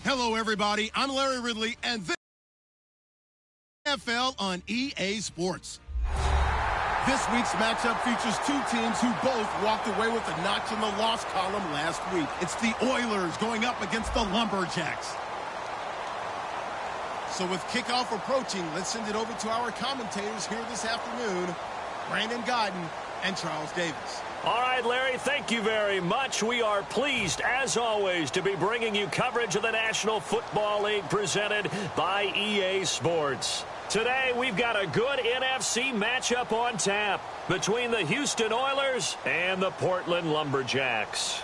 Hello, everybody. I'm Larry Ridley, and this is NFL on EA Sports. This week's matchup features two teams who both walked away with a notch in the loss column last week. It's the Oilers going up against the Lumberjacks. So with kickoff approaching, let's send it over to our commentators here this afternoon, Brandon Godden and Charles Davis. All right, Larry, thank you very much. We are pleased, as always, to be bringing you coverage of the National Football League presented by EA Sports. Today, we've got a good NFC matchup on tap between the Houston Oilers and the Portland Lumberjacks.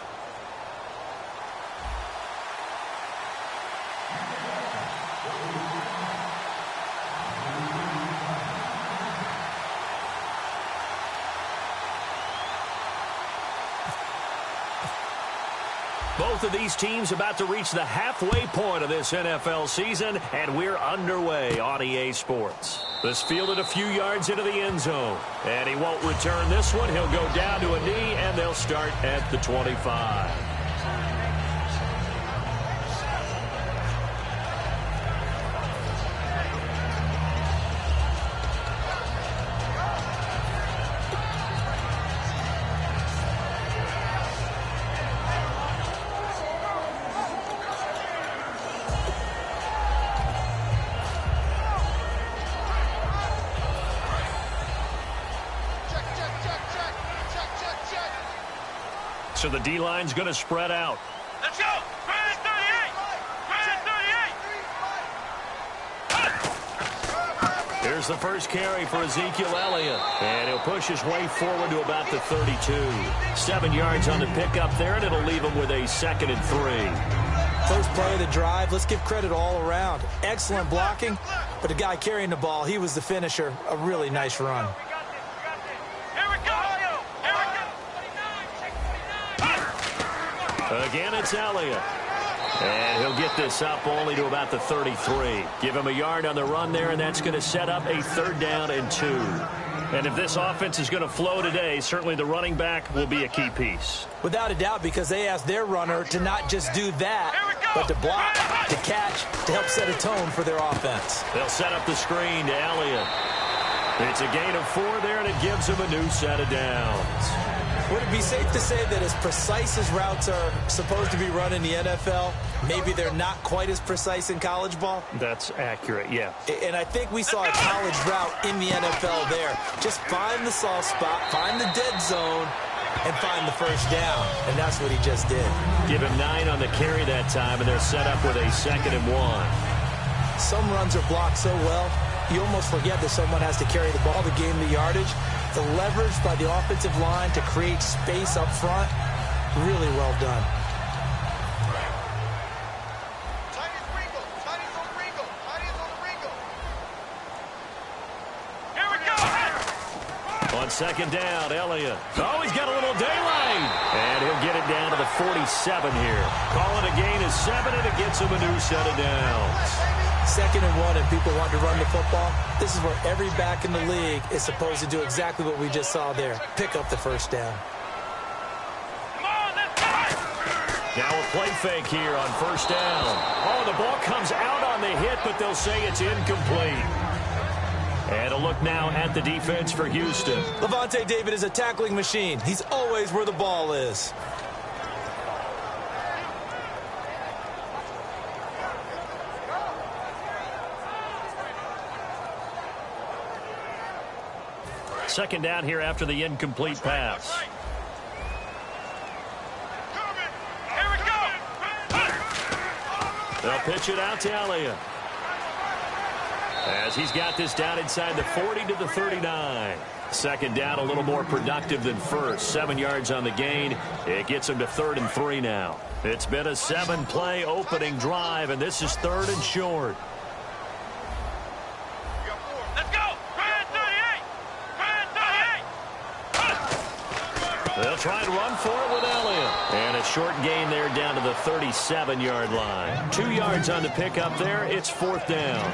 Both of these teams about to reach the halfway point of this NFL season, and we're underway on EA Sports. This fielded a few yards into the end zone, and he won't return this one. He'll go down to a knee, and they'll start at the 25. So the D-line's going to spread out. Let's go! Brandon 38! Here's the first carry for Ezekiel Elliott. And he'll push his way forward to about the 32. 7 yards on the pickup there, and it'll leave him with a 2nd and 3. First play of the drive, let's give credit all around. Excellent blocking, but the guy carrying the ball, he was the finisher. A really nice run. Again, it's Elliott. And he'll get this up only to about the 33. Give him a yard on the run there, and that's going to set up a 3rd down and 2. And if this offense is going to flow today, certainly the running back will be a key piece. Without a doubt, because they asked their runner to not just do that, but to block, to catch, to help set a tone for their offense. They'll set up the screen to Elliott. It's a gain of 4 there, and it gives him a new set of downs. Would it be safe to say that as precise as routes are supposed to be run in the NFL, maybe they're not quite as precise in college ball? That's accurate, yeah. And I think we saw a college route in the NFL there. Just find the soft spot, find the dead zone, and find the first down. And that's what he just did. Give him 9 on the carry that time, and they're set up with a 2nd and 1. Some runs are blocked so well, you almost forget that someone has to carry the ball to gain the yardage. The leverage by the offensive line to create space up front, really well done. Here we go! On 2nd down, Elliott. Oh, he's got a little daylight. And he'll get it down to the 47 here. Call it a gain of 7, and it gets him a new set of downs. 2nd and 1, and people want to run the football. This is where every back in the league is supposed to do exactly what we just saw there. Pick up the first down. Come on, let's go! Now a play fake here on 1st down. Oh, the ball comes out on the hit, but they'll say it's incomplete. And a look now at the defense for Houston. Levante David is a tackling machine. He's always where the ball is. Second down here after the incomplete pass. Here we go! They'll pitch it out to Elliott. as he's got this down inside the 40 to the 39. Second down, a little more productive than first. 7 yards on the gain. It gets him to 3rd and 3 now. It's been a 7-play opening drive, and this is 3rd and short. Let's go! Grand 38! Grand 38! They'll try and run for it with Elliott. And a short gain there down to the 37-yard line. 2 yards on the pickup there. It's 4th down.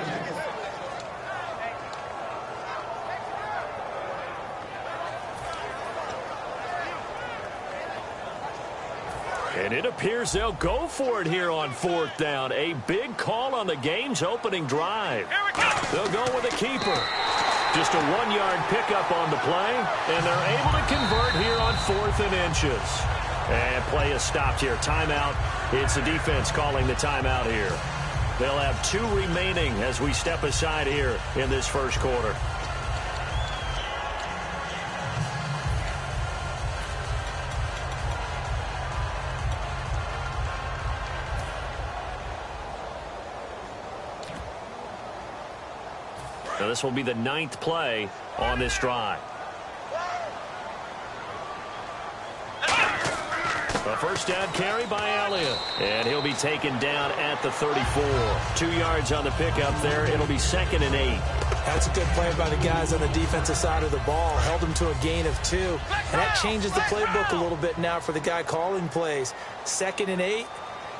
And it appears they'll go for it here on 4th down. A big call on the game's opening drive. They'll go with a keeper. Just a 1-yard pickup on the play, and they're able to convert here on 4th and inches. And play is stopped here. Timeout. It's the defense calling the timeout here. They'll have 2 remaining as we step aside here in this first quarter. So this will be the 9th play on this drive. A first down carry by Elliott. And he'll be taken down at the 34. 2 yards on the pickup there. It'll be 2nd and 8. That's a good play by the guys on the defensive side of the ball. Held them to a gain of 2. And that changes the playbook a little bit now for the guy calling plays. 2nd and 8.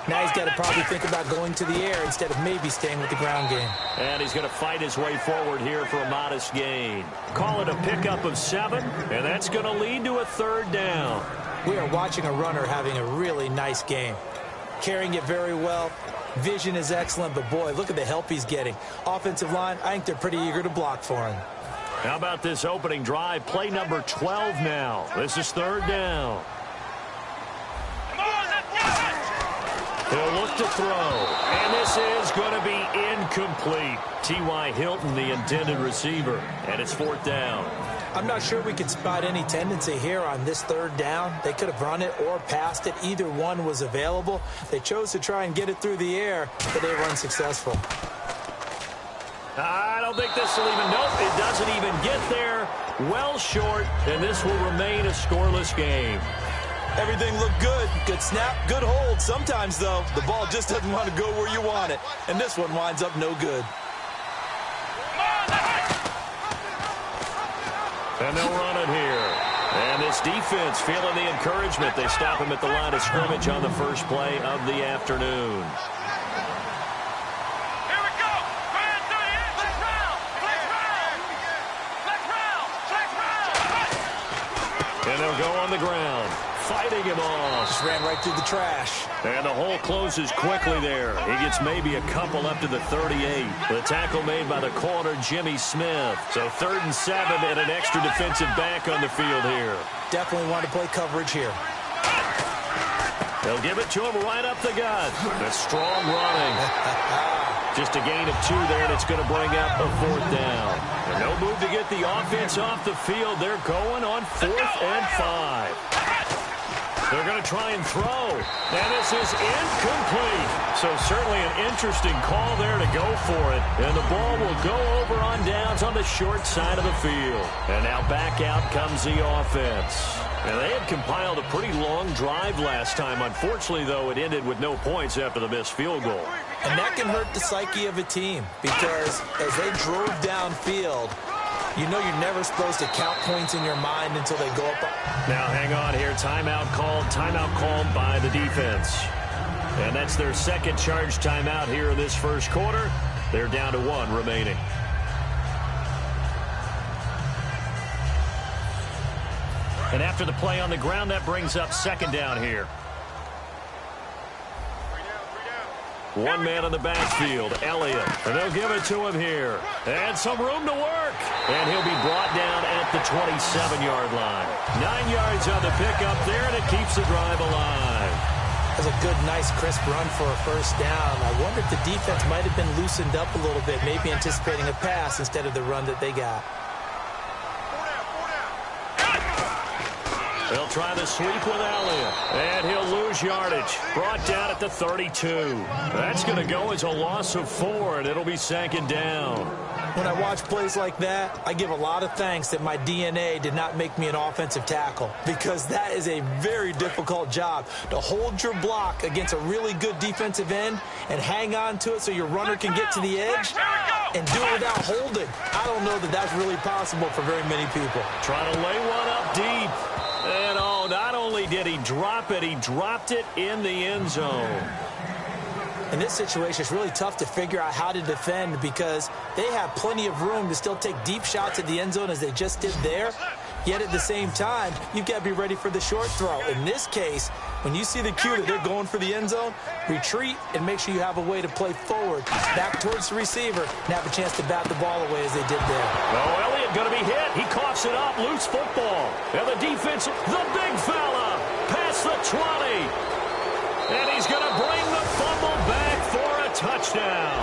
Now he's got to probably think about going to the air instead of maybe staying with the ground game. And he's going to fight his way forward here for a modest gain. Call it a pickup of 7, and that's going to lead to a 3rd down. We are watching a runner having a really nice game. Carrying it very well. Vision is excellent, but boy, look at the help he's getting. Offensive line, I think they're pretty eager to block for him. How about this opening drive? Play number 12 now. This is 3rd down. He'll look to throw, and this is going to be incomplete. T.Y. Hilton, the intended receiver, and it's 4th down. I'm not sure we could spot any tendency here on this 3rd down. They could have run it or passed it. Either one was available. They chose to try and get it through the air, but they were unsuccessful. I don't think this will even, nope, it doesn't even get there. Well short, and this will remain a scoreless game. Everything looked good. Good snap, good hold. Sometimes, though, the ball just doesn't want to go where you want it. And this one winds up no good. And they'll run it here. And this defense feeling the encouragement. They stop him at the line of scrimmage on the first play of the afternoon. Here we go! Grand 38! Flex round! Flex round! Flex round! Flex round! And they'll go on the ground. Fighting him off. Just ran right through the trash. And the hole closes quickly there. He gets maybe a couple up to the 38. The tackle made by the corner, Jimmy Smith. So 3rd and 7 and an extra defensive back on the field here. Definitely want to play coverage here. They'll give it to him right up the gut. That's strong running. Just a gain of 2 there, and it's going to bring up a 4th down. And no move to get the offense off the field. They're going on 4th and 5. They're going to try and throw. And this is incomplete. So certainly an interesting call there to go for it. And the ball will go over on downs on the short side of the field. And now back out comes the offense. And they had compiled a pretty long drive last time. Unfortunately, though, it ended with no points after the missed field goal. And that can hurt the psyche of a team because as they drove downfield, you know you're never supposed to count points in your mind until they go up. Now hang on here. Timeout called by the defense. And that's their second charge timeout here in this first quarter. They're down to 1 remaining. And after the play on the ground, that brings up 2nd down here. 1 man in the backfield, Elliott. And they'll give it to him here. And some room to work. And he'll be brought down at the 27-yard line. 9 yards on the pickup there, and it keeps the drive alive. That's a good, nice, crisp run for a first down. I wonder if the defense might have been loosened up a little bit, maybe anticipating a pass instead of the run that they got. They'll try the sweep with Elliott, and he'll lose yardage. Brought down at the 32. That's going to go as a loss of 4, and it'll be 2nd down. When I watch plays like that, I give a lot of thanks that my DNA did not make me an offensive tackle, because that is a very difficult job to hold your block against a really good defensive end and hang on to it so your runner can get to the edge and do it without holding. I don't know that that's really possible for very many people. Trying to lay one up deep. And, oh, not only did he drop it, he dropped it in the end zone. In this situation, it's really tough to figure out how to defend because they have plenty of room to still take deep shots at the end zone as they just did there. Yet at the same time, you've got to be ready for the short throw. In this case, when you see the cue that they're going for the end zone, retreat and make sure you have a way to play forward, back towards the receiver, and have a chance to bat the ball away as they did there. Oh, Elliott going to be hit. He coughs it up. Loose football. And the defense, the big fella, past the 20. And he's going to bring the fumble back for a touchdown.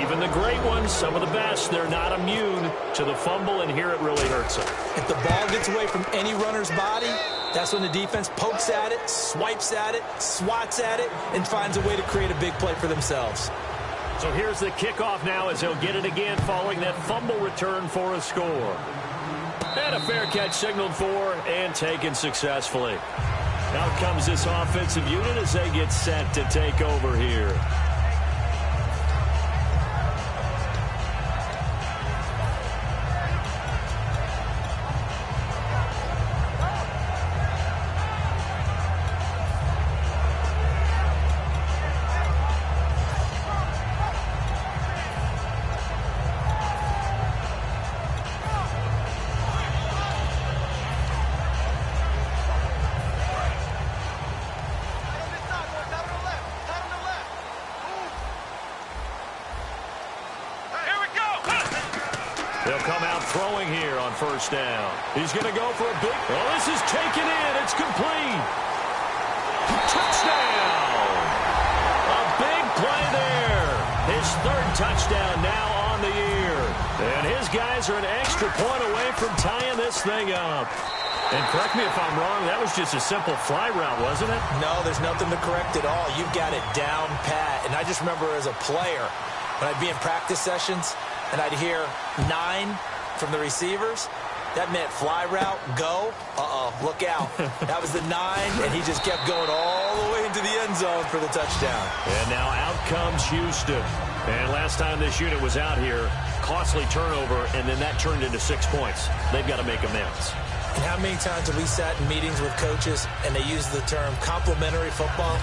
Even the great ones, some of the best, they're not immune to the fumble, and here it really hurts them. If the ball gets away from any runner's body, that's when the defense pokes at it, swipes at it, swats at it, and finds a way to create a big play for themselves. So here's the kickoff now as he'll get it again following that fumble return for a score. And a fair catch signaled for and taken successfully. Out comes this offensive unit as they get set to take over here. They'll come out throwing here on first down. He's going to go for a big... Oh, this is taken in. It's complete. Touchdown. A big play there. His third touchdown now on the year. And his guys are an extra point away from tying this thing up. And correct me if I'm wrong, that was just a simple fly route, wasn't it? No, there's nothing to correct at all. You've got it down pat. And I just remember as a player, when I'd be in practice sessions, and I'd hear 9 from the receivers, that meant fly route, go, look out. That was the 9, and he just kept going all the way into the end zone for the touchdown. And now out comes Houston. And last time this unit was out here, costly turnover, and then that turned into 6 points. They've got to make amends. And how many times have we sat in meetings with coaches and they use the term complementary football?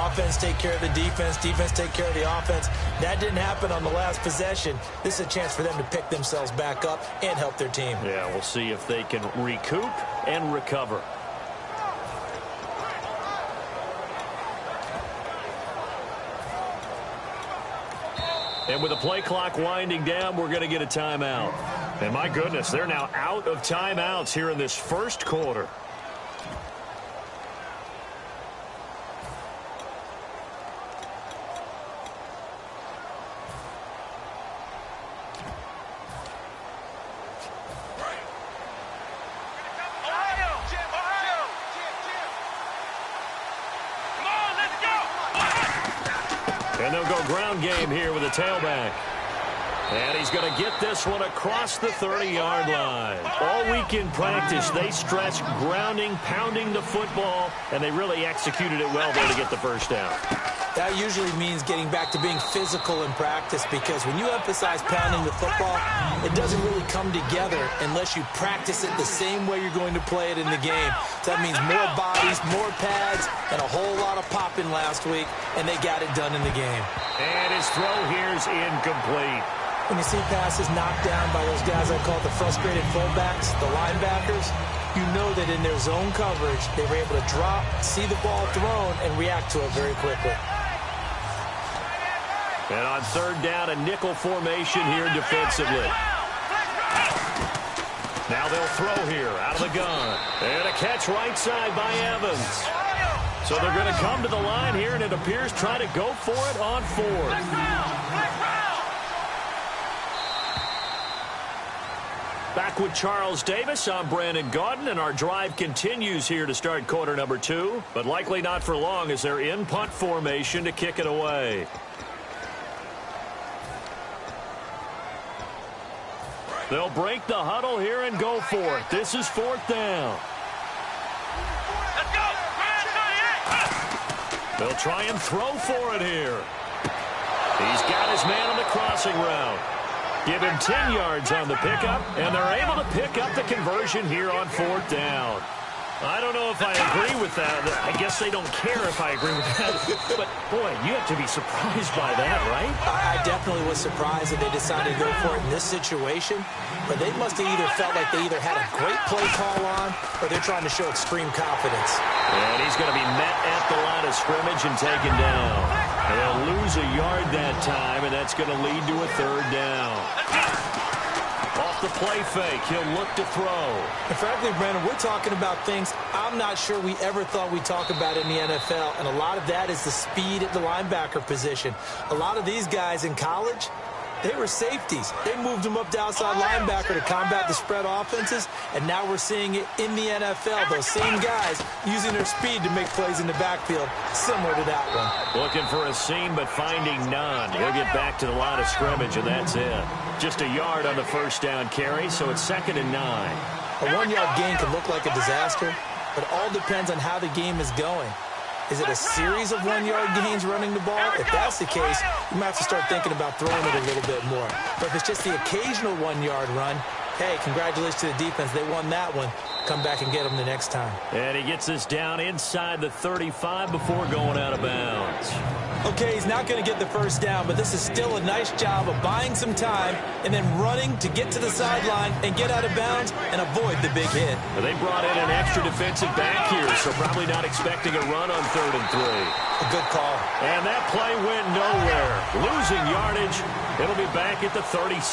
Offense take care of the defense, defense take care of the offense. That didn't happen on the last possession. This is a chance for them to pick themselves back up and help their team. Yeah, we'll see if they can recoup and recover. And with the play clock winding down, we're going to get a timeout. And my goodness, they're now out of timeouts here in this first quarter. And they'll go ground game here with a tailback. And he's going to get this one across the 30-yard line. All week in practice, they stressed grounding, pounding the football, and they really executed it well there to get the first down. That usually means getting back to being physical in practice, because when you emphasize pounding the football, it doesn't really come together unless you practice it the same way you're going to play it in the game. So that means more bodies, more pads, and a whole lot of popping last week, and they got it done in the game. And his throw here is incomplete. When you see passes knocked down by those guys I call the frustrated fullbacks, the linebackers, you know that in their zone coverage, they were able to drop, see the ball thrown, and react to it very quickly. And on third down, a nickel formation here defensively. Now they'll throw here out of the gun. And a catch right side by Evans. So they're going to come to the line here, and it appears try to go for it on fourth. Back with Charles Davis, I'm Brandon Gaudin, and our drive continues here to start quarter number 2, but likely not for long as they're in punt formation to kick it away. They'll break the huddle here and go for it. This is 4th down. Let's go. They'll try and throw for it here. He's got his man on the crossing route. Give him 10 yards on the pickup, and they're able to pick up the conversion here on 4th down. I don't know if I agree with that. I guess they don't care if I agree with that. But, boy, you have to be surprised by that, right? I definitely was surprised that they decided to go for it in this situation. But they must have either felt like they either had a great play call on or they're trying to show extreme confidence. And he's going to be met at the line of scrimmage and taken down. They'll lose a yard that time, and that's going to lead to a 3rd down. Off the play fake, he'll look to throw. And frankly, Brandon, we're talking about things I'm not sure we ever thought we'd talk about in the NFL, and a lot of that is the speed at the linebacker position. A lot of these guys in college, they were safeties. They moved them up to outside linebacker to combat the spread offenses, and now we're seeing it in the NFL. Those same guys using their speed to make plays in the backfield, similar to that one. Looking for a seam, but finding none. He'll get back to the line of scrimmage, and that's it. Just a yard on the 1st down carry, so it's 2nd and 9. A 1-yard gain can look like a disaster, but it all depends on how the game is going. Is it a series of 1-yard gains running the ball? If that's the case, you might have to start thinking about throwing it a little bit more. But if it's just the occasional 1-yard run, hey, congratulations to the defense. They won that one. Come back and get them the next time. And he gets this down inside the 35 before going out of bounds. Okay, he's not going to get the 1st down, but this is still a nice job of buying some time and then running to get to the sideline and get out of bounds and avoid the big hit. Well, they brought in an extra defensive back here, so probably not expecting a run on 3rd and 3. A good call. And that play went nowhere. Losing yardage. It'll be back at the 36.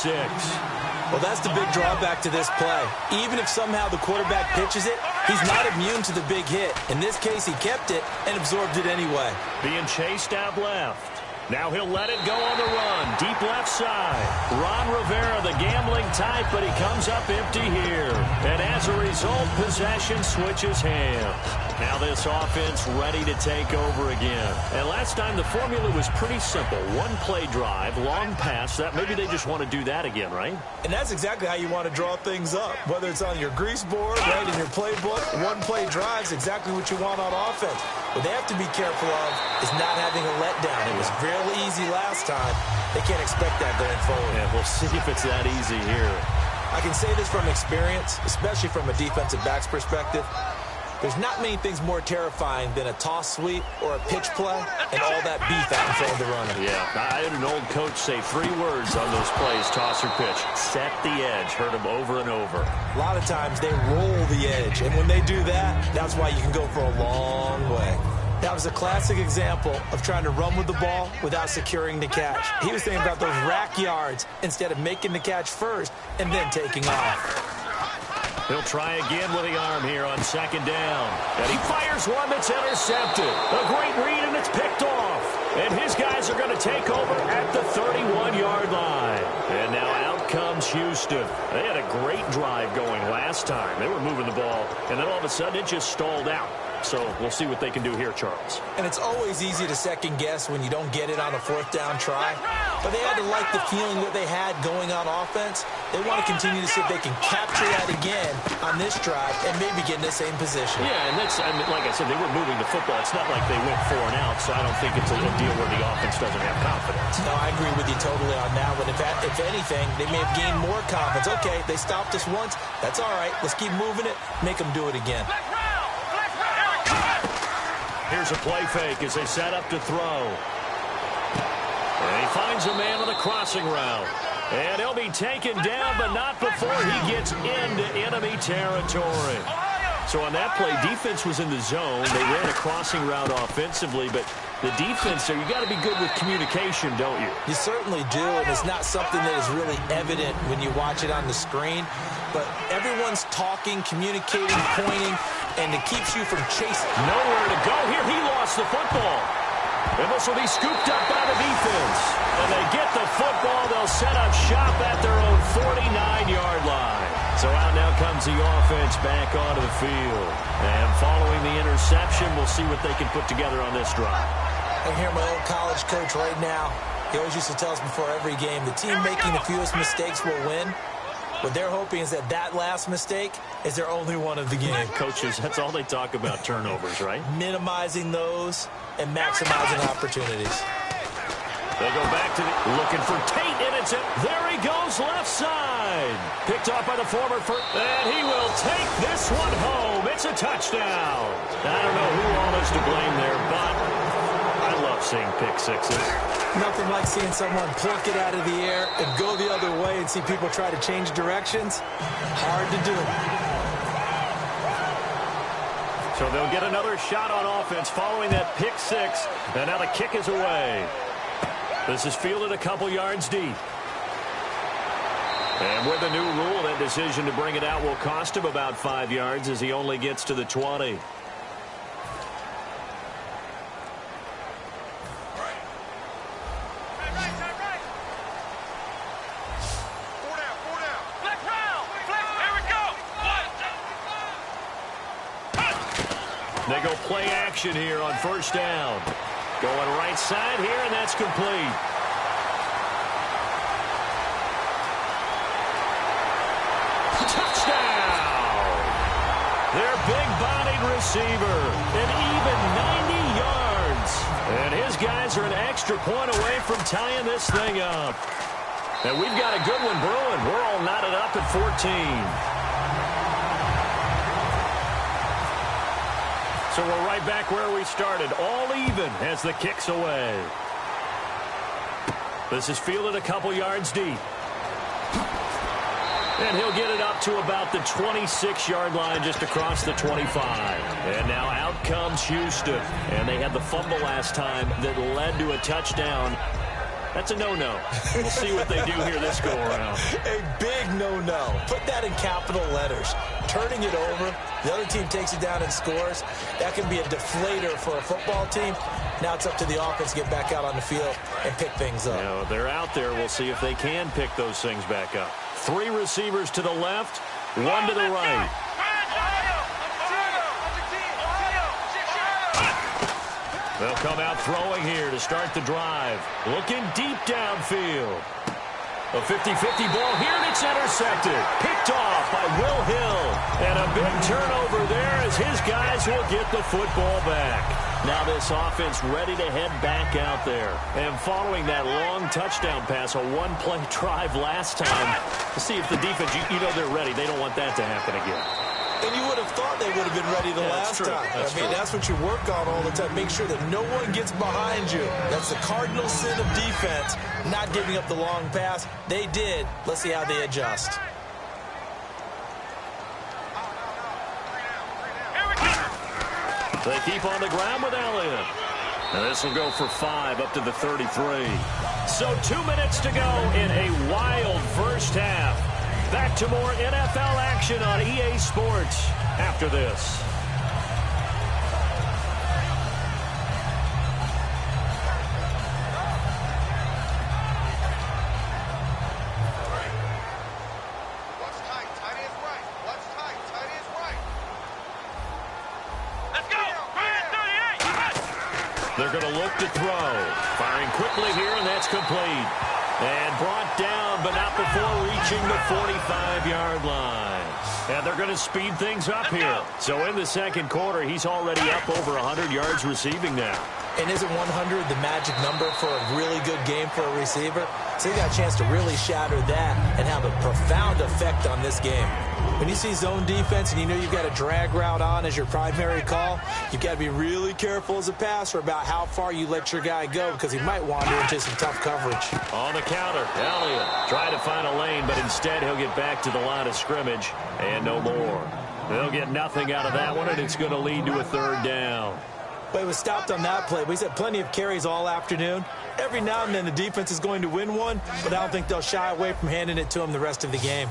Well, that's the big drawback to this play. Even if somehow the quarterback pitches it, he's not immune to the big hit. In this case, he kept it and absorbed it anyway. Being chased out left. Now he'll let it go on the run. Deep left side. Ron Rivera, the gambling type, but he comes up empty here. And as a result, possession switches hands. Now this offense ready to take over again. And last time the formula was pretty simple. One play drive, long pass. That maybe they just want to do that again, right? And that's exactly how you want to draw things up. Whether it's on your grease board, right, in your playbook, one play drive is exactly what you want on offense. What they have to be careful of is not having a letdown. It was real easy last time. They can't expect that going forward. Yeah, we'll see if it's that easy here. I can say this from experience, especially from a defensive back's perspective. There's not many things more terrifying than a toss sweep or a pitch play and all that beef out in front of the runner. Yeah, I had an old coach say 3 words on those plays, toss or pitch. Set the edge. Heard him over and over. A lot of times they roll the edge, and when they do that, that's why you can go for a long way. That was a classic example of trying to run with the ball without securing the catch. He was thinking about those rack yards instead of making the catch first and then taking off. He'll try again with the arm here on 2nd down. And he fires one that's intercepted. A great read, and it's picked off. And his guys are going to take over at the 31-yard line. And now out comes Houston. They had a great drive going last time. They were moving the ball, and then all of a sudden it just stalled out. So we'll see what they can do here, Charles. And it's always easy to second guess when you don't get it on a 4th down try. But they had to like the feeling that they had going on offense. They want to continue to see if they can capture that again on this drive and maybe get in the same position. Yeah, and that's, I mean, like I said, they were moving the football. It's not like they went 4 and out, so I don't think it's a deal where the offense doesn't have confidence. No, I agree with you totally on that one. If anything, they may have gained more confidence. Okay, they stopped us once. That's all right. Let's keep moving it. Make them do it again. Here's a play fake as they set up to throw. And he finds a man on the crossing route. And he'll be taken down, but not before he gets into enemy territory. So on that play, defense was in the zone. They ran a crossing route offensively, but the defense there, you got to be good with communication, don't you? You certainly do, and it's not something that is really evident when you watch it on the screen. But everyone's talking, communicating, pointing, and it keeps you from chasing. Nowhere to go here. He lost the football. And this will be scooped up by the defense. And they get the football. They'll set up shop at their own 49-yard line. So out now comes the offense back onto the field. And following the interception, we'll see what they can put together on this drive. I hear my old college coach right now. He always used to tell us before every game, the team making the fewest mistakes will win. What they're hoping is that that last mistake is their only one of the game. Coaches, that's all they talk about, turnovers, right? Minimizing those and maximizing opportunities. They go back to looking for Tate, and it's it. There he goes, left side. Picked off by the former first, and he will take this one home. It's a touchdown. I don't know who all is to blame there, but I love seeing pick sixes. Nothing like seeing someone pluck it out of the air and go the other way and see people try to change directions. Hard to do. So they'll get another shot on offense following that pick six, and now the kick is away. This is fielded a couple yards deep. And with the new rule, that decision to bring it out will cost him about 5 yards as he only gets to the 20. They go play action here on first down. Going right side here, and that's complete. Touchdown! Their big-bodied receiver, an even 90 yards. And his guys are an extra point away from tying this thing up. And we've got a good one brewing. We're all knotted up at 14. So we're right back where we started, all even as the kick's away. This is fielded a couple yards deep. And he'll get it up to about the 26-yard line just across the 25. And now out comes Houston. And they had the fumble last time that led to a touchdown. That's a no-no. We'll see what they do here this go-around. A big no-no. Put that in capital letters. Turning it over, the other team takes it down and scores. That can be a deflator for a football team. Now it's up to the offense to get back out on the field and pick things up. You know, they're out there. We'll see if they can pick those things back up. 3 receivers to the left, 1 to the right. They'll come out throwing here to start the drive. Looking deep downfield. A 50-50 ball here, and it's intercepted. Picked off by Will Hill. And a big turnover there as his guys will get the football back. Now this offense ready to head back out there. And following that long touchdown pass, a one-play drive last time, to see if the defense, you know they're ready. They don't want that to happen again. And you would have thought they would have been ready the last time. That's what you work on all the time. Make sure that no one gets behind you. That's the cardinal sin of defense, not giving up the long pass. They did. Let's see how they adjust. They keep on the ground with Elliott. And this will go for 5 up to the 33. So 2 minutes to go in a wild first half. Back to more NFL action on EA Sports after this. They're going to look to throw. Firing quickly here, and that's complete. And brought down, but not before reaching the 45-yard line. And they're going to speed things up here. So in the second quarter, he's already up over 100 yards receiving now. And isn't 100 the magic number for a really good game for a receiver? So you got a chance to really shatter that and have a profound effect on this game. When you see zone defense and you know you've got a drag route on as your primary call, you've got to be really careful as a passer about how far you let your guy go because he might wander into some tough coverage. On the counter, Elliott tried to find a lane, but instead he'll get back to the line of scrimmage and no more. They'll get nothing out of that one, and it's going to lead to a third down. But he was stopped on that play. He's had plenty of carries all afternoon. Every now and then the defense is going to win one, but I don't think they'll shy away from handing it to him the rest of the game.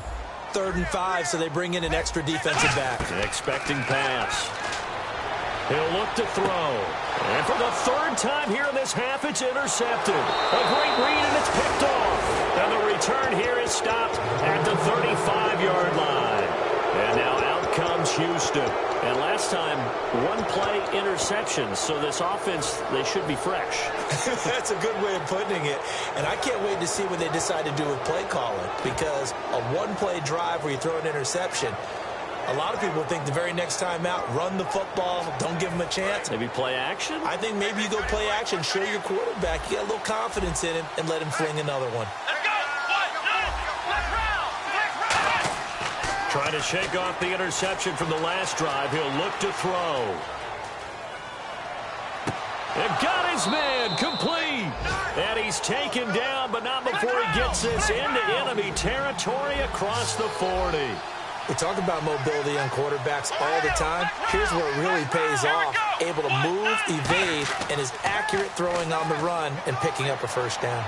3rd and 5, so they bring in an extra defensive back. Expecting pass. He'll look to throw. And for the 3rd time here in this half, it's intercepted. A great read, and it's picked off. And the return here is stopped at the 35-yard line. And now out comes comes Houston. And last time, one-play interception. So this offense, they should be fresh. That's a good way of putting it. And I can't wait to see what they decide to do with play calling, because a one-play drive where you throw an interception, a lot of people think the very next time out, run the football, don't give them a chance. Maybe play action? I think maybe you go play action, show your quarterback, you got a little confidence in him, and let him fling another one. Let's go. 1, 2, let's round. Trying to shake off the interception from the last drive. He'll look to throw. And got his man complete. And he's taken down, but not before he gets this into enemy territory across the 40. We talk about mobility on quarterbacks all the time. Here's where it really pays off. Able to move, evade, and is accurate throwing on the run and picking up a first down.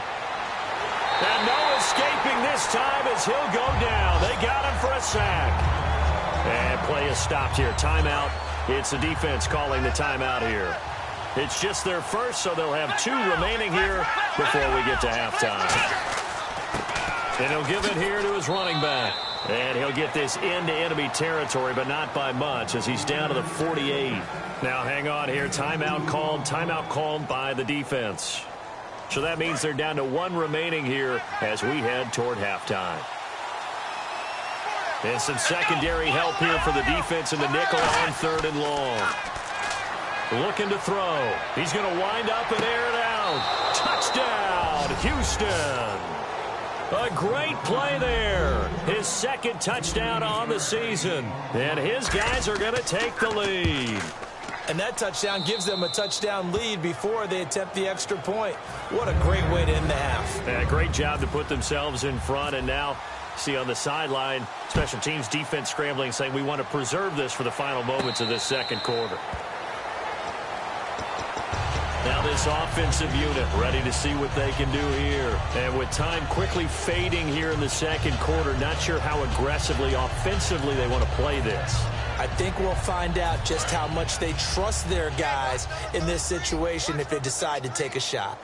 And no escaping this time as he'll go down. They got him for a sack. And play is stopped here. Timeout. It's the defense calling the timeout here. It's just their first, so they'll have 2 remaining here before we get to halftime. And he'll give it here to his running back. And he'll get this into enemy territory, but not by much, as he's down to the 48. Now hang on here. Timeout called by the defense. So that means they're down to 1 remaining here as we head toward halftime. And some secondary help here for the defense in the nickel on 3rd and long. Looking to throw. He's going to wind up and air it out. Touchdown, Houston. A great play there. His 2nd touchdown on the season. And his guys are going to take the lead. And that touchdown gives them a touchdown lead before they attempt the extra point. What a great way to end the half. And a great job to put themselves in front. And now, see on the sideline, special teams defense scrambling, saying we want to preserve this for the final moments of this 2nd quarter. Now this offensive unit ready to see what they can do here. And with time quickly fading here in the 2nd quarter, not sure how aggressively, offensively they want to play this. I think we'll find out just how much they trust their guys in this situation if they decide to take a shot.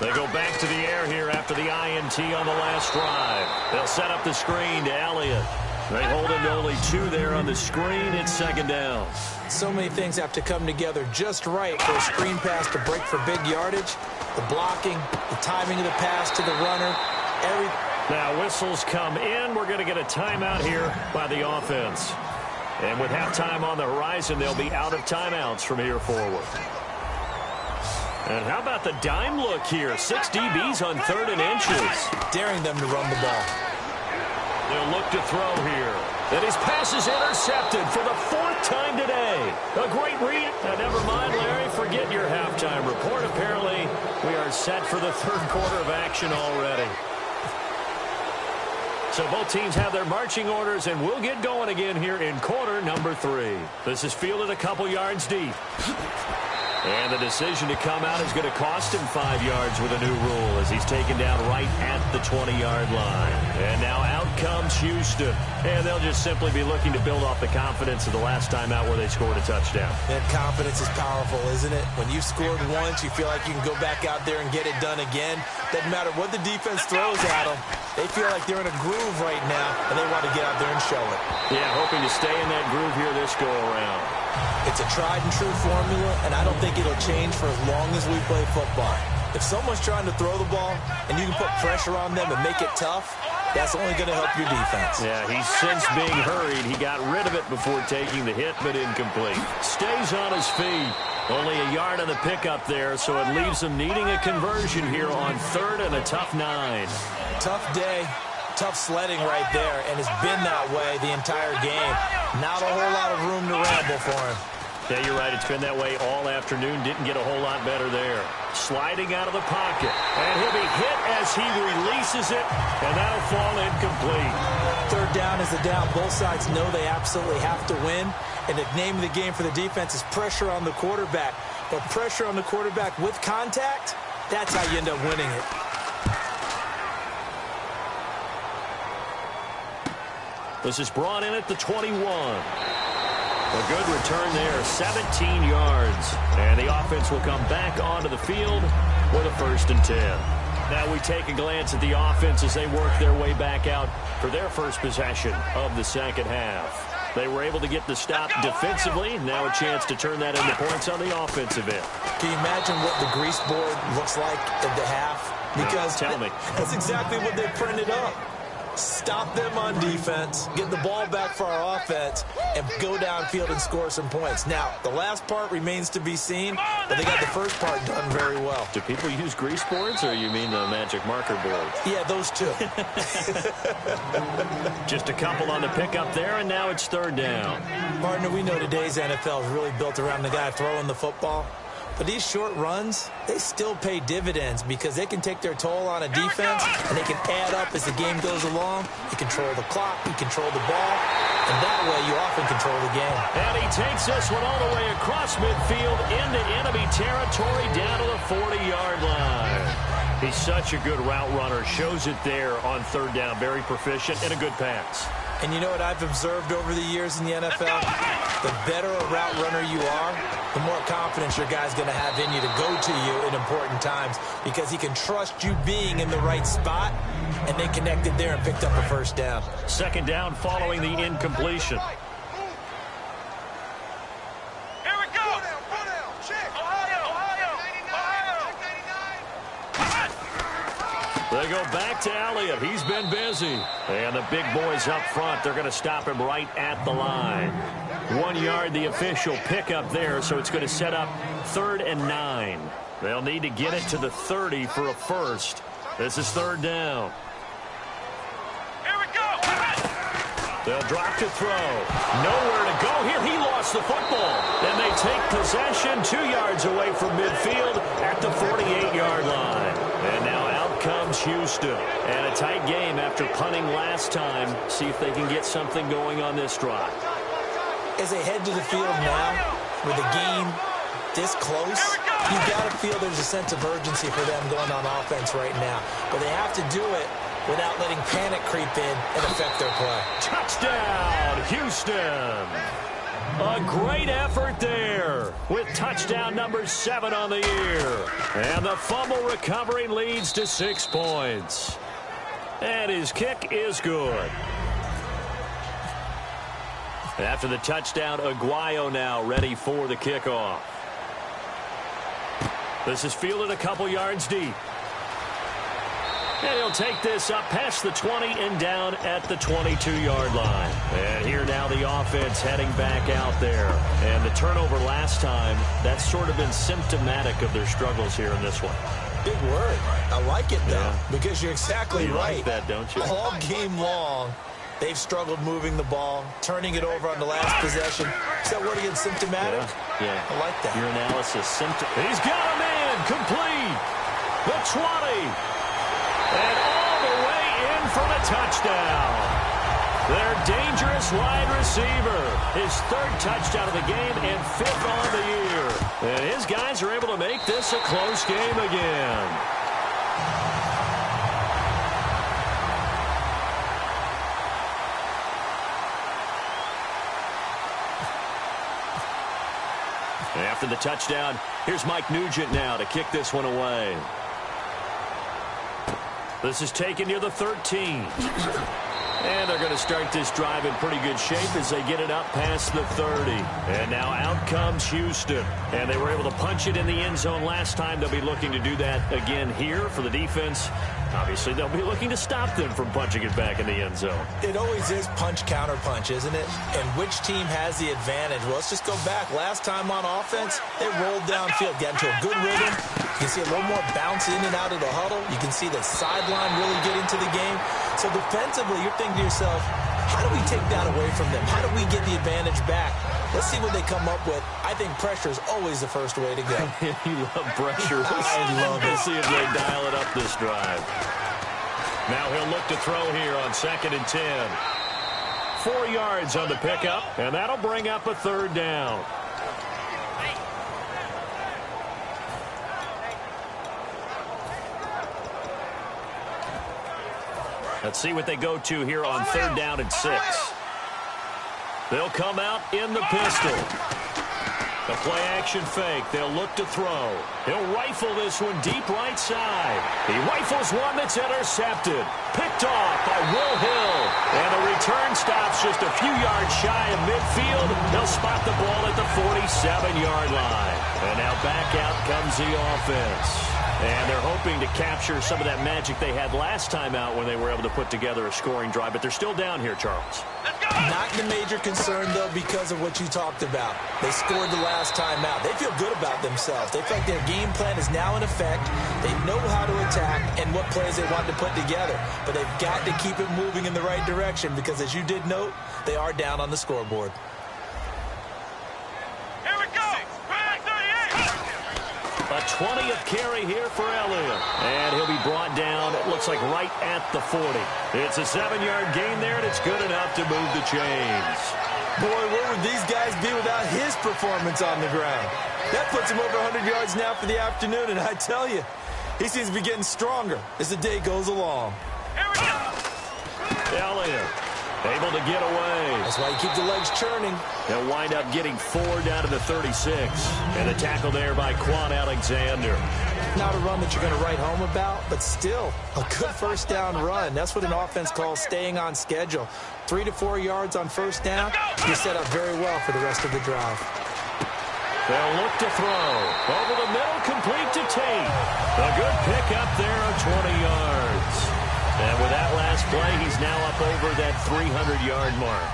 They go back to the air here after the INT on the last drive. They'll set up the screen to Elliott. They hold him to only 2 there on the screen. It's 2nd down. So many things have to come together just right for a screen pass to break for big yardage. The blocking, the timing of the pass to the runner, Now whistles come in. We're going to get a timeout here by the offense. And with halftime on the horizon, they'll be out of timeouts from here forward. And how about the dime look here? 6 DBs on 3rd and inches. daring them to run the ball. They'll look to throw here. And his pass is intercepted for the 4th time today. A great read. Never mind, Larry, forget your halftime report. Apparently, we are set for the 3rd quarter of action already. So both teams have their marching orders, and we'll get going again here in quarter number 3. This is fielded a couple yards deep. And the decision to come out is going to cost him 5 yards with a new rule as he's taken down right at the 20-yard line. And now out comes Houston. And they'll just simply be looking to build off the confidence of the last time out where they scored a touchdown. That confidence is powerful, isn't it? When you've scored once, you feel like you can go back out there and get it done again. Doesn't matter what the defense throws at them. They feel like they're in a groove right now, and they want to get out there and show it. Yeah, hoping to stay in that groove here this go-around. It's a tried-and-true formula, and I don't think it'll change for as long as we play football. If someone's trying to throw the ball, and you can put pressure on them and make it tough, that's only going to help your defense. Yeah, he's since being hurried. He got rid of it before taking the hit, but incomplete. Stays on his feet. Only a yard on the pickup there, so it leaves him needing a conversion here on 3rd and a tough 9. Tough day, tough sledding right there, and it's been that way the entire game. Not a whole lot of room to ramble for him. Yeah, you're right. It's been that way all afternoon. Didn't get a whole lot better there. Sliding out of the pocket. And he'll be hit as he releases it, and that'll fall incomplete. 3rd down is the down. Both sides know they absolutely have to win, and the name of the game for the defense is pressure on the quarterback. But pressure on the quarterback with contact, that's how you end up winning it. This is brought in at the 21. A good return there, 17 yards. And the offense will come back onto the field with a 1st and 10. Now we take a glance at the offense as they work their way back out for their first possession of the second half. They were able to get the stop defensively. Now a chance to turn that into points on the offensive end. Can you imagine what the grease board looks like at the half? Because tell me. That's exactly what they printed up. Stop them on defense, get the ball back for our offense, and go downfield and score some points. Now, the last part remains to be seen, but they got the first part done very well. Do people use grease boards, or you mean the magic marker boards? Yeah, those two. Just a couple on the pickup there, and now it's third down. Partner, we know today's NFL is really built around the guy throwing the football. But these short runs, they still pay dividends because they can take their toll on a defense, and they can add up as the game goes along. You control the clock, you control the ball, and that way you often control the game. And he takes this one all the way across midfield into enemy territory down to the 40-yard line. He's such a good route runner. Shows it there on third down. Very proficient and a good pass. And you know what I've observed over the years in the NFL? The better a route runner you are, the more confidence your guy's going to have in you to go to you in important times because he can trust you being in the right spot, and they connected there and picked up a first down. Second down following the incompletion. Here we go. They go back to Elliott. He's been busy. And the big boys up front, they're going to stop him right at the line. 1 yard, the official pickup there, so it's going to set up 3rd and 9. They'll need to get it to the 30 for a first. This is third down. Here we go. They'll drop to throw. Nowhere to go here. He lost the football. And they take possession 2 yards away from midfield at the 48-yard line. And now out comes Houston. And a tight game after punting last time. See if they can get something going on this drive. As they head to the field now, with the game this close, you got to feel there's a sense of urgency for them going on offense right now. But they have to do it without letting panic creep in and affect their play. Touchdown, Houston. A great effort there with touchdown number 7 on the year. And the fumble recovery leads to 6 points. And his kick is good. After the touchdown, Aguayo now ready for the kickoff. This is fielded a couple yards deep. And he'll take this up past the 20 and down at the 22-yard line. And here now the offense heading back out there. And the turnover last time, that's sort of been symptomatic of their struggles here in this one. Big word. I like it, though, because you're exactly you right. Like that, don't you? All game long, they've struggled moving the ball, turning it over on the last possession. Is that word again, symptomatic? Yeah. I like that. Your analysis, he's got a man, complete. The 20. And all the way in for the touchdown. Their dangerous wide receiver. His 3rd touchdown of the game and 5th on the year. And his guys are able to make this a close game again. After the touchdown, here's Mike Nugent now to kick this one away. This is taken near the 13. And they're going to start this drive in pretty good shape as they get it up past the 30. And now out comes Houston. And they were able to punch it in the end zone last time. They'll be looking to do that again here for the defense. Obviously, they'll be looking to stop them from punching it back in the end zone. It always is punch, counter punch, isn't it? And which team has the advantage? Well, let's just go back. Last time on offense, they rolled downfield, got into a good rhythm. You can see a little more bounce in and out of the huddle. You can see the sideline really get into the game. So defensively, you're thinking to yourself, how do we take that away from them? How do we get the advantage back? Let's see what they come up with. I think pressure is always the first way to go. You love pressure. I love it. We'll see if they dial it up this drive. Now he'll look to throw here on 2nd and 10. 4 yards on the pickup, and that'll bring up a 3rd down. Let's see what they go to here on 3rd down and 6. They'll come out in the pistol. The play-action fake. They'll look to throw. He'll rifle this one deep right side. He rifles one that's intercepted. Picked off by Will Hill. And the return stops just a few yards shy of midfield. They'll spot the ball at the 47-yard line. And now back out comes the offense. And they're hoping to capture some of that magic they had last time out when they were able to put together a scoring drive. But they're still down here, Charles. Not the major concern, though, because of what you talked about. They scored the last time out. They feel good about themselves. They feel like their game plan is now in effect. They know how to attack and what plays they want to put together. But they've got to keep it moving in the right direction because, as you did note, they are down on the scoreboard. A 20th carry here for Elliott. And he'll be brought down, it looks like, right at the 40. It's a 7-yard gain there, and it's good enough to move the chains. Boy, where would these guys be without his performance on the ground? That puts him over 100 yards now for the afternoon, and I tell you, he seems to be getting stronger as the day goes along. Elliott able to get away. That's why you keep the legs churning. They'll wind up getting 4 down to the 36. And the tackle there by Quan Alexander. Not a run that you're going to write home about, but still a good first down run. That's what an offense calls staying on schedule. 3 to 4 yards on first down. You're set up very well for the rest of the drive. They'll look to throw. Over the middle, complete to Tate. A good pickup there of 20 yards. And with that last play, he's now up over that 300-yard mark.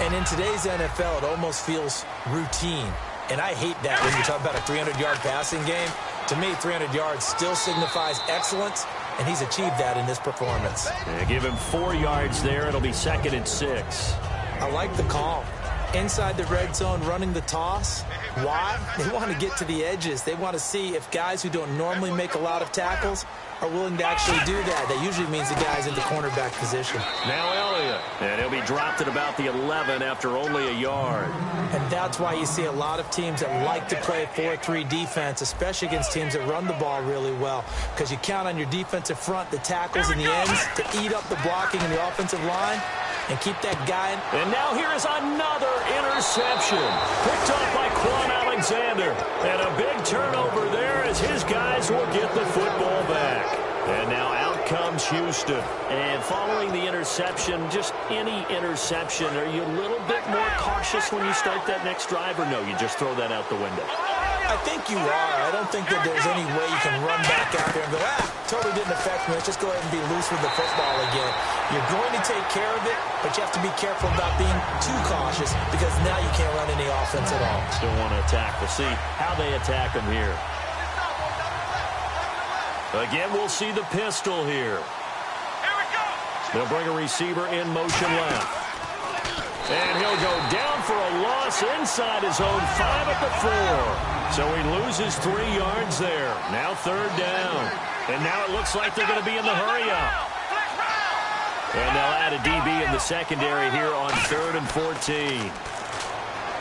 And in today's NFL, it almost feels routine. And I hate that when you talk about a 300-yard passing game. To me, 300 yards still signifies excellence, and he's achieved that in this performance. They give him 4 yards there. It'll be 2nd and 6. I like the call. Inside the red zone, running the toss. Why? They want to get to the edges. They want to see if guys who don't normally make a lot of tackles are willing to actually do that. That usually means the guy's in the cornerback position. Now Elliott. And he'll be dropped at about the 11 after only a yard. And that's why you see a lot of teams that like to play 4-3 defense, especially against teams that run the ball really well, because you count on your defensive front, the tackles and the ends, to eat up the blocking in the offensive line and keep that guy in. And now here is another interception. Picked up by Quan Alexander. And a big turnover there as his guys will get the football back. And now out comes Houston. And following the interception, just any interception, are you a little bit more cautious when you start that next drive, or no, you just throw that out the window? I think you are. I don't think that there's any way you can run back out there and go, totally didn't affect me. Let's just go ahead and be loose with the football again. You're going to take care of it, but you have to be careful about being too cautious because now you can't run any offense at all. Still want to attack. We'll see how they attack them here. Again, we'll see the pistol here. They'll bring a receiver in motion left. And he'll go down for a loss inside his own 5 at the 4. So he loses 3 yards there. Now 3rd down. And now it looks like they're going to be in the hurry-up. And they'll add a DB in the secondary here on 3rd and 14.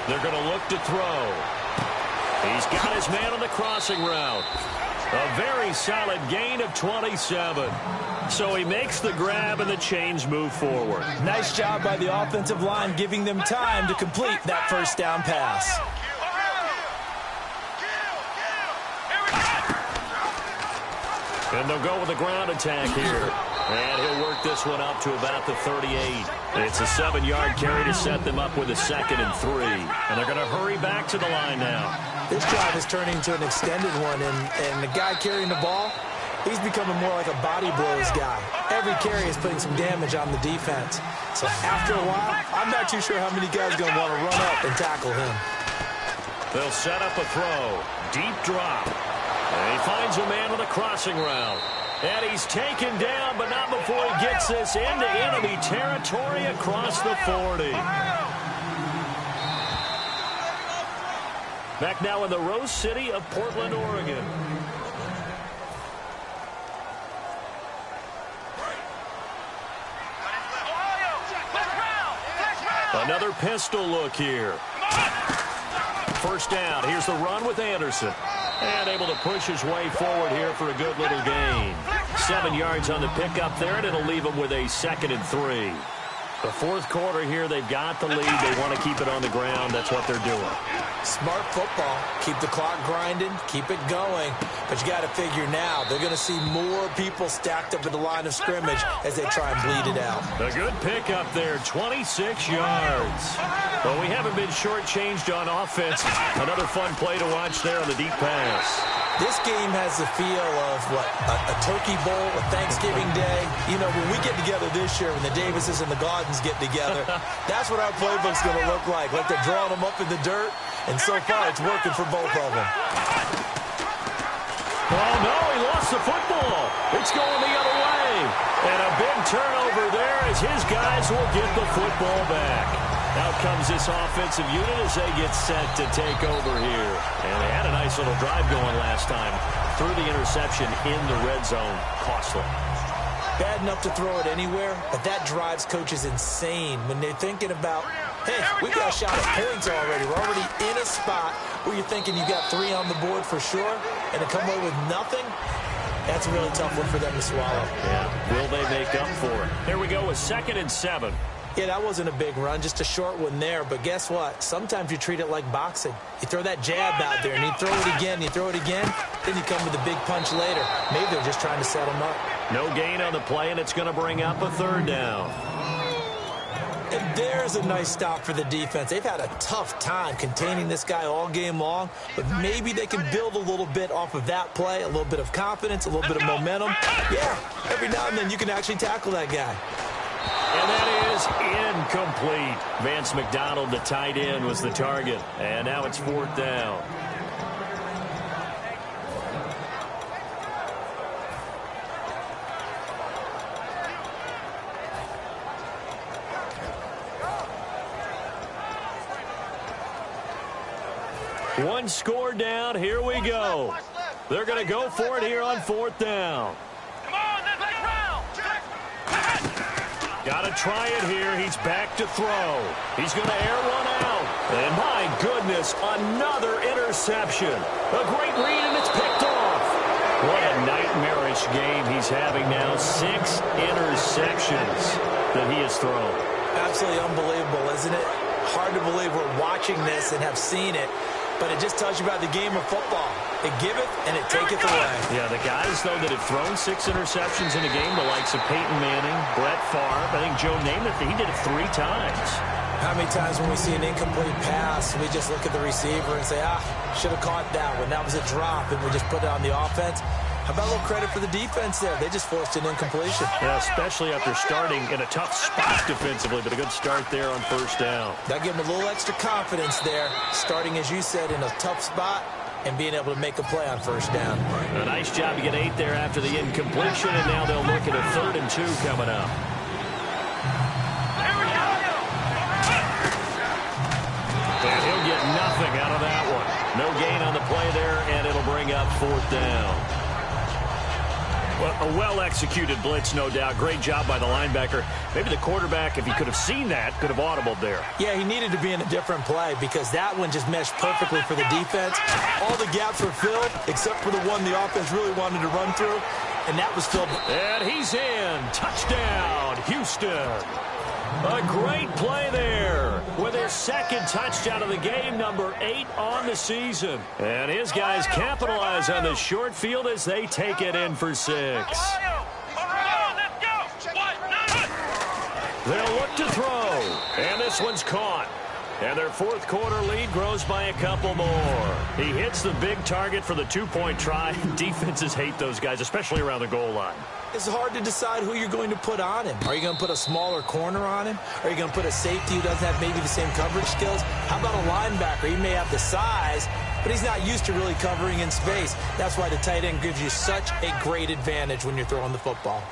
They're going to look to throw. He's got his man on the crossing route. A very solid gain of 27. So he makes the grab and the chains move forward. Nice job by the offensive line giving them time to complete that first down pass. And they'll go with a ground attack here. And he'll work this one up to about the 38. It's a 7-yard carry to set them up with a 2nd and 3. And they're going to hurry back to the line now. This drive is turning into an extended one, and the guy carrying the ball, he's becoming more like a body blows guy. Every carry is putting some damage on the defense. So after a while, I'm not too sure how many guys are going to want to run up and tackle him. They'll set up a throw. Deep drop. And he finds a man on the crossing route. And he's taken down, but not before he gets this into enemy territory across the 40. Back now in the Rose City of Portland, Oregon. Another pistol look here. First down. Here's the run with Anderson. And able to push his way forward here for a good little gain. 7 yards on the pickup there, and it'll leave him with a 2nd and 3. The fourth quarter here, they've got the lead. They want to keep it on the ground. That's what they're doing. Smart football. Keep the clock grinding. Keep it going. But you got to figure now, they're going to see more people stacked up at the line of scrimmage as they try and bleed it out. A good pick up there, 26 yards. Well, we haven't been shortchanged on offense. Another fun play to watch there on the deep pass. This game has the feel of, what, a turkey bowl, a Thanksgiving day. You know, when we get together this year, when the Davises and the Gardens get together, that's what our playbook's going to look like. Like they're drawing them up in the dirt, and so far it's working for both of them. Oh, no, he lost the football. It's going the other way. And a big turnover there as his guys will get the football back. Out comes this offensive unit as they get set to take over here. And they had a nice little drive going last time. Threw the interception in the red zone. Costly. Bad enough to throw it anywhere, but that drives coaches insane when they're thinking about, hey, we got a shot at points already. We're already in a spot where you're thinking you got 3 on the board for sure, and to come away with nothing, that's a really tough one for them to swallow. Yeah, will they make up for it? Here we go with 2nd and 7. Yeah, that wasn't a big run, just a short one there. But guess what? Sometimes you treat it like boxing. You throw that jab out there, and you throw it again, then you come with a big punch later. Maybe they're just trying to set them up. No gain on the play, and it's going to bring up a 3rd down. And there's a nice stop for the defense. They've had a tough time containing this guy all game long, but maybe they can build a little bit off of that play, a little bit of confidence, a little bit of momentum. Yeah, every now and then you can actually tackle that guy. And that is incomplete. Vance McDonald, the tight end, was the target. And now it's 4th down. One score down. Here we go. They're going to go for it here on 4th down. Come on, let's get round. Got to try it here. He's back to throw. He's going to air one out. And my goodness, another interception. A great read, and it's picked off. What a nightmarish game he's having now. 6 interceptions that he has thrown. Absolutely unbelievable, isn't it? Hard to believe we're watching this and have seen it. But it just tells you about the game of football. It giveth and it taketh away. Yeah, the guys, though, that have thrown 6 interceptions in a game, the likes of Peyton Manning, Brett Favre, I think Joe Namath, he did it 3 times. How many times when we see an incomplete pass, we just look at the receiver and say, should have caught that one. That was a drop, and we just put it on the offense. How about a little credit for the defense there? They just forced an incompletion. Yeah, especially after starting in a tough spot defensively, but a good start there on 1st down. That gave them a little extra confidence there, starting, as you said, in a tough spot and being able to make a play on 1st down. A nice job to get 8 there after the incompletion, and now they'll look at a 3rd and 2 coming up. And he'll get nothing out of that one. No gain on the play there, and it'll bring up 4th down. Well, a well-executed blitz, no doubt. Great job by the linebacker. Maybe the quarterback, if he could have seen that, could have audibled there. Yeah, he needed to be in a different play because that one just meshed perfectly for the defense. All the gaps were filled except for the one the offense really wanted to run through, and that was filled. And he's in. Touchdown, Houston. A great play there with his 2nd touchdown of the game, number 8 on the season. And his guys capitalize on the short field as they take it in for 6. They'll look to throw, and this one's caught. And their 4th quarter lead grows by a couple more. He hits the big target for the 2-point try. Defenses hate those guys, especially around the goal line. It's hard to decide who you're going to put on him. Are you going to put a smaller corner on him? Are you going to put a safety who doesn't have maybe the same coverage skills? How about a linebacker? He may have the size, but he's not used to really covering in space. That's why the tight end gives you such a great advantage when you're throwing the football.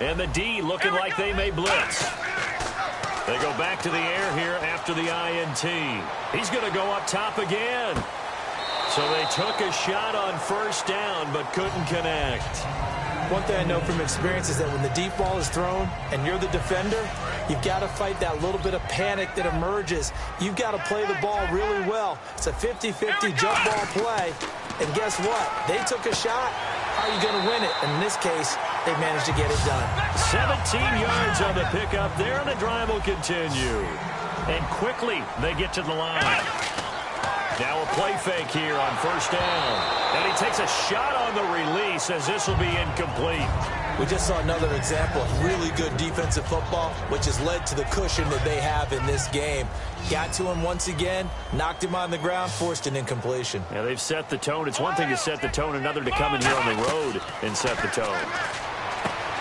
And the D looking like they may blitz. They go back to the air here after the INT. He's going to go up top again. So they took a shot on 1st down, but couldn't connect. One thing I know from experience is that when the deep ball is thrown and you're the defender, you've got to fight that little bit of panic that emerges. You've got to play the ball really well. It's a 50-50 jump ball play. And guess what? They took a shot. How are you going to win it? In this case, they managed to get it done. 17 yards on the pickup there, and the drive will continue. And quickly, they get to the line. Now a play fake here on first down. And he takes a shot on the release as this will be incomplete. We just saw another example of really good defensive football, which has led to the cushion that they have in this game. Got to him once again, knocked him on the ground, forced an incompletion. Yeah, they've set the tone. It's one thing to set the tone, another to come in here on the road and set the tone.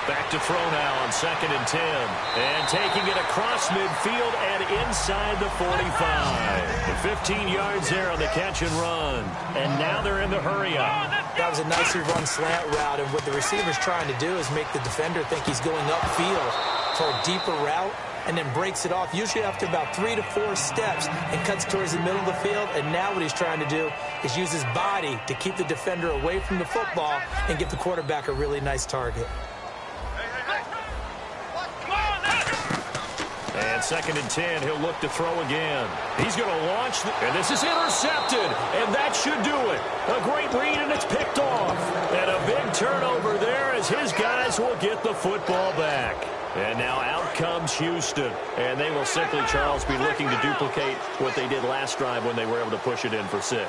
Back to throw now on 2nd and 10. And taking it across midfield and inside the 45. 15 yards there on the catch and run. And now they're in the hurry-up. That was a nicely run slant route, and what the receiver's trying to do is make the defender think he's going upfield for a deeper route, and then breaks it off, usually after about 3 to 4 steps, and cuts towards the middle of the field. And now what he's trying to do is use his body to keep the defender away from the football and give the quarterback a really nice target. And 2nd and 10, he'll look to throw again. He's going to launch, and this is intercepted, and that should do it. A great read, and it's picked off. And a big turnover there as his guys will get the football back. And now out comes Houston, and they will simply, Charles, be looking to duplicate what they did last drive when they were able to push it in for 6.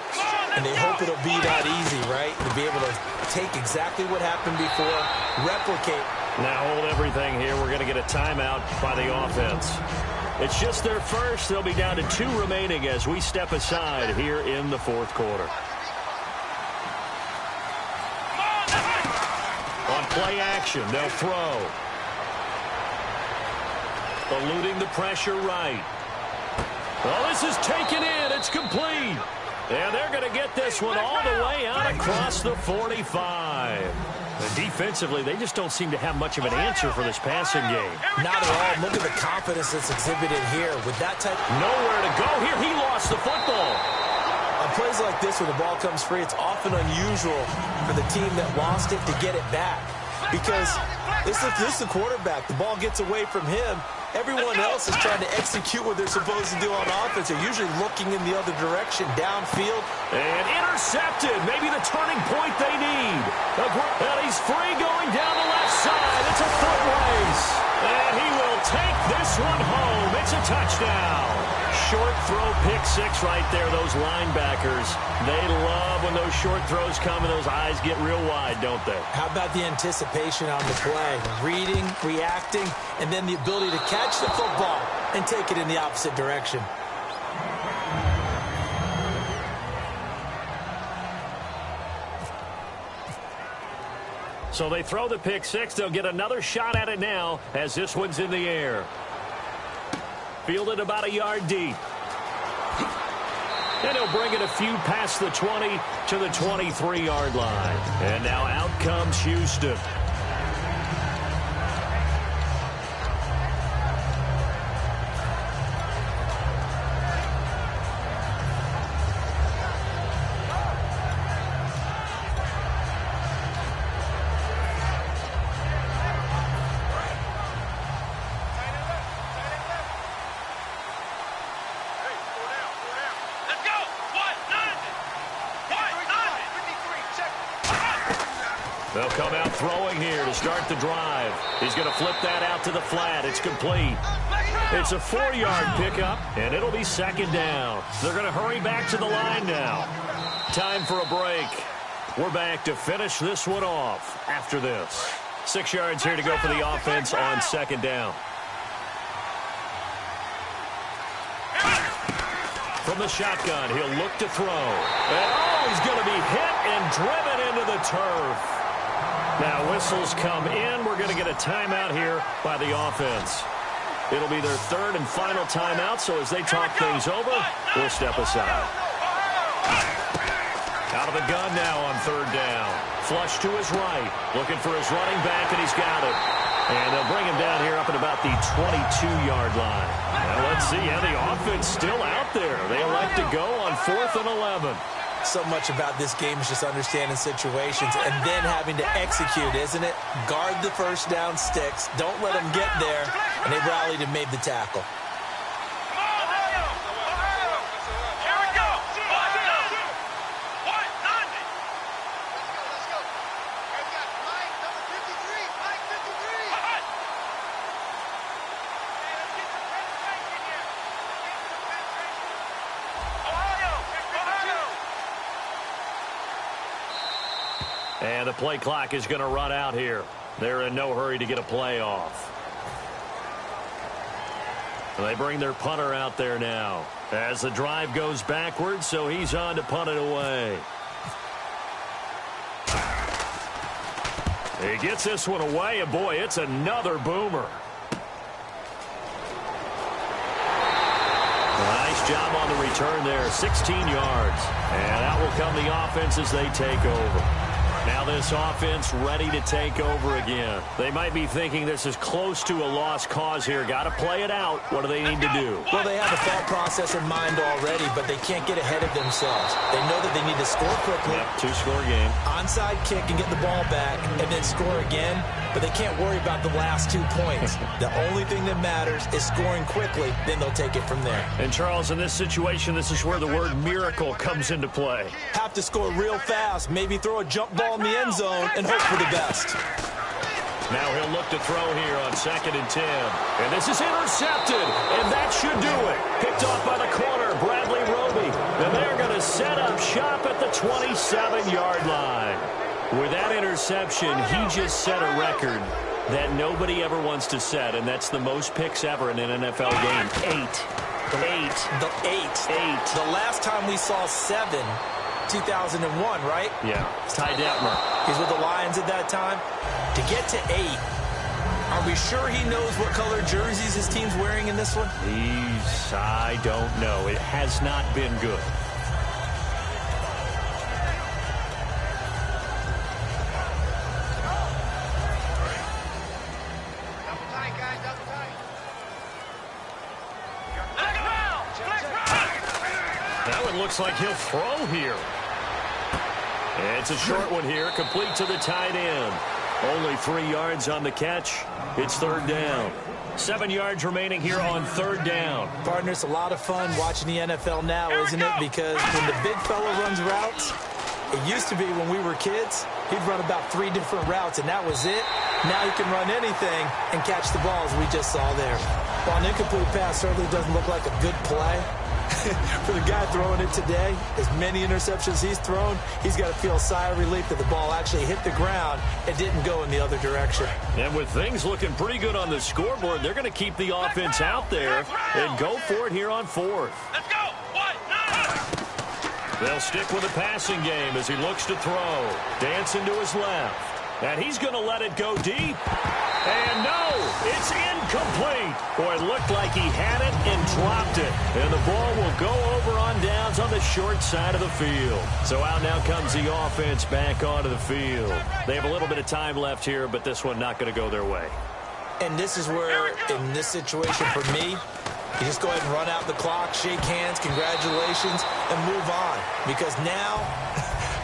And they hope it'll be that easy, right? To be able to take exactly what happened before, replicate. Now hold everything here. We're going to get a timeout by the offense. It's just their first. They'll be down to 2 remaining as we step aside here in the 4th quarter. On play action, they'll throw. Eluding the pressure right. Well, this is taken in. It's complete. And they're going to get this one all the way out across the 45. And defensively, they just don't seem to have much of an answer for this passing game. Not at all. Look at the confidence that's exhibited here. With that type... Nowhere to go here. He lost the football. On plays like this, when the ball comes free, it's often unusual for the team that lost it to get it back. Because this is the quarterback. The ball gets away from him. Everyone else is trying to execute what they're supposed to do on offense. They're usually looking in the other direction, downfield. And intercepted. Maybe the turning point they need. And he's free going down the left side. It's a foot race. And he will take this one home. It's a touchdown. Short throw, pick 6 right there. Those linebackers, they love when those short throws come and those eyes get real wide, don't they? How about the anticipation on the play? Reading, reacting, and then the ability to catch the football and take it in the opposite direction. So they throw the pick 6. They'll get another shot at it now as this one's in the air. Fielded about a yard deep. And he'll bring it a few past the 20 to the 23-yard line. And now out comes Houston. They'll come out throwing here to start the drive. He's going to flip that out to the flat. It's complete. It's a 4-yard pickup, and it'll be 2nd down. They're going to hurry back to the line now. Time for a break. We're back to finish this one off after this. 6 yards here to go for the offense on 2nd down. From the shotgun, he'll look to throw. And, he's going to be hit and driven into the turf. Now whistles come in. We're going to get a timeout here by the offense. It'll be their 3rd and final timeout, so as they talk things over, we'll step aside. Out of the gun now on 3rd down. Flush to his right. Looking for his running back, and he's got it. And they'll bring him down here up at about the 22-yard line. Now let's see. Yeah, the offense still out there. They elect to go on 4th and 11. So much about this game is just understanding situations and then having to execute, isn't it? Guard the first down sticks. Don't let them get there. And they rallied and made the tackle. And the play clock is going to run out here. They're in no hurry to get a play off. They bring their punter out there now as the drive goes backwards, so he's on to punt it away. He gets this one away, and boy, it's another boomer. Nice job on the return there, 16 yards. And out will come the offense as they take over. Now this offense ready to take over again. They might be thinking this is close to a lost cause here. Got to play it out. What do they need to do? Well, they have a thought process in mind already, but they can't get ahead of themselves. They know that they need to score quickly. Yep, two-score game. Onside kick and get the ball back and then score again, but they can't worry about the last 2 points. The only thing that matters is scoring quickly, then they'll take it from there. And, Charles, in this situation, this is where the word miracle comes into play. Have to score real fast, maybe throw a jump ball in the end zone and hope for the best. Now he'll look to throw here on 2nd and 10. And this is intercepted, and that should do it. Picked off by the corner, Bradley Roby. And they're going to set up shop at the 27-yard line. With that interception, he just set a record that nobody ever wants to set, and that's the most picks ever in an NFL game. 8. The last time we saw 7, 2001, right? Yeah, Ty Detmer. He's with the Lions at that time. To get to 8, are we sure he knows what color jerseys his team's wearing in this one? I don't know. It has not been good. That one looks like he'll throw here. It's a short one here, complete to the tight end. Only 3 yards on the catch. It's 3rd down. 7 yards remaining here on 3rd down. Partner, it's a lot of fun watching the NFL now, isn't it? Because when the big fella runs routes, it used to be when we were kids, he'd run about 3 different routes, and that was it. Now he can run anything and catch the balls we just saw there. While an incomplete pass certainly doesn't look like a good play, for the guy throwing it today, as many interceptions he's thrown, he's got to feel a sigh of relief that the ball actually hit the ground and didn't go in the other direction. And with things looking pretty good on the scoreboard, they're going to keep the offense out there and go for it here on 4th. Let's go. 1, 9. They'll stick with the passing game as he looks to throw. Dancing to his left. And he's going to let it go deep. And no, it's incomplete. Boy, it looked like he had it and dropped it. And the ball will go over on downs on the short side of the field. So out now comes the offense back onto the field. They have a little bit of time left here, but this one not going to go their way. And this is where, in this situation for me, you just go ahead and run out the clock, shake hands, congratulations, and move on. Because now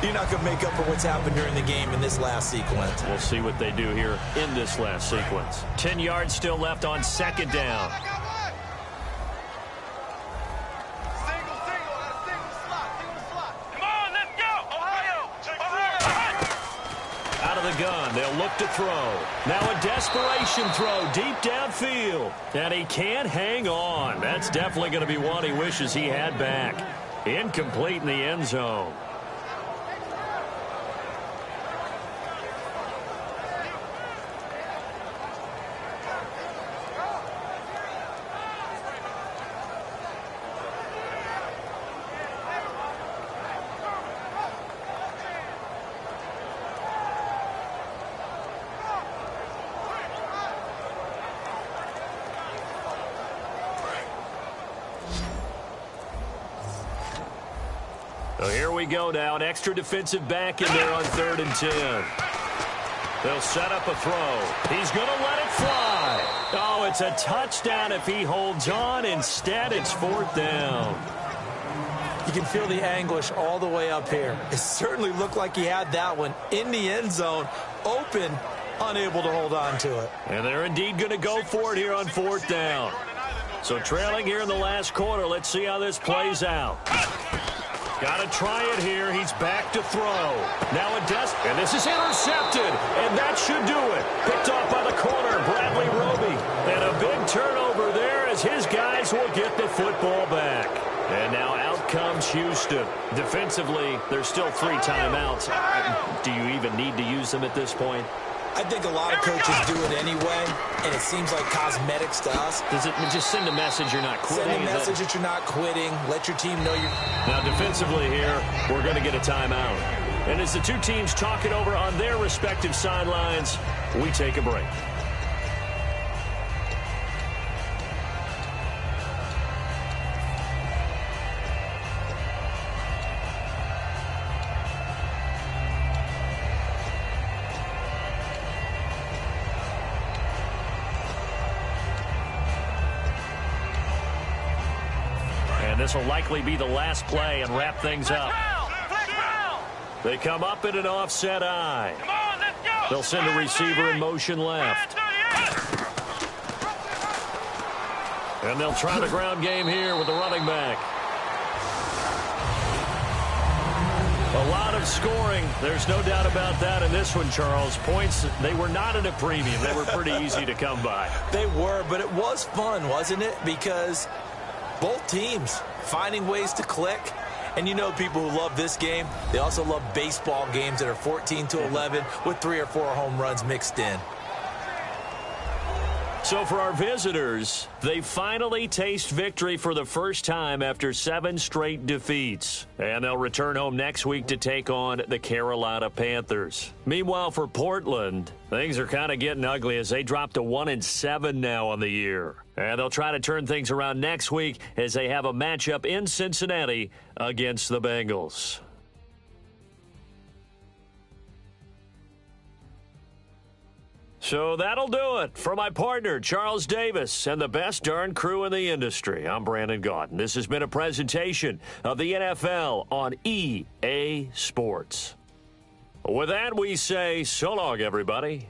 you're not going to make up for what's happened during the game in this last sequence. We'll see what they do here in this last sequence. 10 yards still left on 2nd down. Come on, let's go. Ohio. Out of the gun, they'll look to throw. Now a desperation throw deep downfield. And he can't hang on. That's definitely going to be one he wishes he had back. Incomplete in the end zone. So here we go now. An extra defensive back in there on 3rd and 10. They'll set up a throw. He's going to let it fly. Oh, it's a touchdown if he holds on. Instead, it's 4th down. You can feel the anguish all the way up here. It certainly looked like he had that one in the end zone, open, unable to hold on to it. And they're indeed going to go for it here on 4th down. So trailing here in the last quarter. Let's see how this plays out. Got to try it here. He's back to throw. Now a and this is intercepted. And that should do it. Picked off by the corner, Bradley Roby. And a big turnover there as his guys will get the football back. And now out comes Houston. Defensively, there's still 3 timeouts. Do you even need to use them at this point? I think a lot of coaches do it anyway, and it seems like cosmetics to us. Does it just send a message you're not quitting? Send a message that you're not quitting. Let your team know you're... Now, defensively here, we're going to get a timeout. And as the two teams talk it over on their respective sidelines, we take a break. This will likely be the last play and wrap things up. They come up in an offset eye. They'll send a receiver in motion left. And they'll try the ground game here with the running back. A lot of scoring. There's no doubt about that in this one, Charles. Points, they were not at a premium. They were pretty easy to come by. They were, but it was fun, wasn't it? Because both teams finding ways to click. And you know people who love this game, they also love baseball games that are 14-11 with 3 or 4 home runs mixed in. So for our visitors, they finally taste victory for the first time after 7 straight defeats. And they'll return home next week to take on the Carolina Panthers. Meanwhile, for Portland, things are kind of getting ugly as they drop to 1-7 now on the year. And they'll try to turn things around next week as they have a matchup in Cincinnati against the Bengals. So that'll do it for my partner, Charles Davis, and the best darn crew in the industry. I'm Brandon Gaudin. This has been a presentation of the NFL on EA Sports. With that, we say so long, everybody.